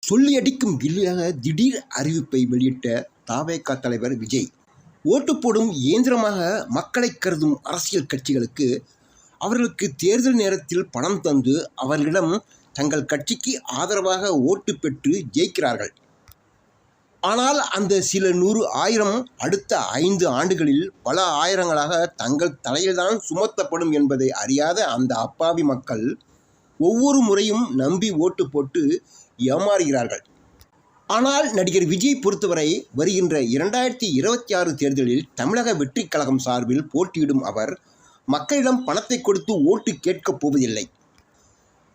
சொல்லி அடிக்கும் வில்லியாக திடீர் அறிவிப்பை வெளியிட்ட தவேக தலைவர் விஜய். ஓட்டு போடும் இயந்திரமாக மக்களை கருதும் அரசியல் கட்சிகளுக்கு அவர்களுக்கு தேர்தல் நேரத்தில் பணம் தந்து அவர்களிடம் தங்கள் கட்சிக்கு ஆதரவாக ஓட்டு பெற்று ஜெயிக்கிறார்கள். ஆனால் அந்த சில 100 1000 அடுத்த 5 ஆண்டுகளில் பல ஆயிரங்களாக தங்கள் தலையில்தான் சுமத்தப்படும் என்பதை அறியாத அந்த அப்பாவி மக்கள் ஒவ்வொரு முறையும் நம்பி ஓட்டு போட்டு ஏமாறுகிறார்கள். ஆனால் நடிகர் விஜய் பொறுத்தவரை வருகின்ற 2026 தேர்தலில் தமிழக வெற்றிக் கழகம் சார்பில் போட்டியிடும் அவர் மக்களிடம் பணத்தை கொடுத்து ஓட்டு கேட்கப் போவதில்லை.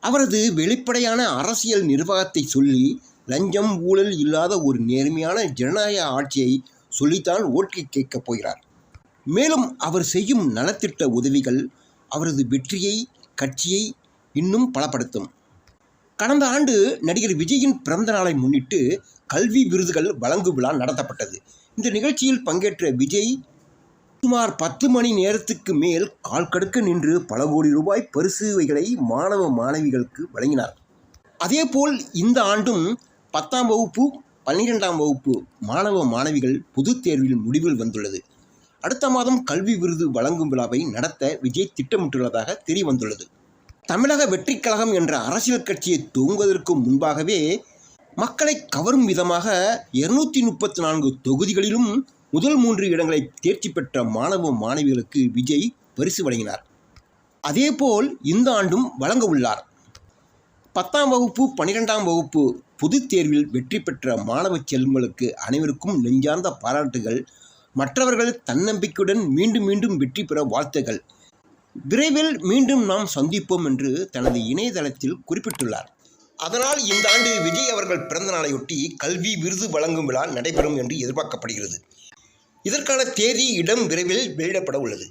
அவரது வெளிப்படையான அரசியல் நிர்வாகத்தை சொல்லி லஞ்சம் ஊழல் இல்லாத ஒரு நேர்மையான ஜனநாயக ஆட்சியை சொல்லித்தான் ஓட்டு கேட்கப் போகிறார். மேலும் அவர் செய்யும் நலத்திட்ட உதவிகள் அவரது வெற்றியை கட்சியை இன்னும் பலப்படுத்தும். கடந்த ஆண்டு நடிகர் விஜயின் பிறந்த நாளை முன்னிட்டு கல்வி விருதுகள் வழங்கும் விழா நடத்தப்பட்டது. இந்த நிகழ்ச்சியில் பங்கேற்ற விஜய் சுமார் 10 மணி நேரத்துக்கு மேல் கால் கடுக்க நின்று பல கோடி ரூபாய் பரிசுகளை மாணவ மாணவிகளுக்கு வழங்கினார். அதேபோல் இந்த ஆண்டும் 10ஆம் வகுப்பு 12ஆம் வகுப்பு மாணவ மாணவிகள் பொதுத் தேர்வில் முடிவில் வந்துள்ளது. அடுத்த மாதம் கல்வி விருது வழங்கும் விழாவை நடத்த விஜய் திட்டமிட்டுள்ளதாக தெரிய வந்துள்ளது. தமிழக வெற்றிக் கழகம் என்ற அரசியல் கட்சியை துவங்குவதற்கு முன்பாகவே மக்களை கவரும் விதமாக 234 தொகுதிகளிலும் முதல் 3 இடங்களை தேர்ச்சி பெற்ற மாணவ மாணவிகளுக்கு விஜய் பரிசு வழங்கினார். அதேபோல் இந்த ஆண்டும் வழங்க உள்ளார். 10ஆம் வகுப்பு 12ஆம் வகுப்பு பொதுத் தேர்வில் வெற்றி பெற்ற மாணவ செல்வங்களுக்கு அனைவருக்கும் நெஞ்சார்ந்த பாராட்டுகள். மற்றவர்கள் தன்னம்பிக்கையுடன் மீண்டும் மீண்டும் வெற்றி பெற வாழ்த்துகள். விரைவில் மீண்டும் நாம் சந்திப்போம் என்று தனது இணையதளத்தில் குறிப்பிட்டுள்ளார். அதனால் இந்த ஆண்டு விஜய் அவர்கள் பிறந்த நாளையொட்டி கல்வி விருது வழங்கும் விழா நடைபெறும் என்று எதிர்பார்க்கப்படுகிறது. இதற்கான தேதி இடம் விரைவில் வெளியிடப்பட உள்ளது.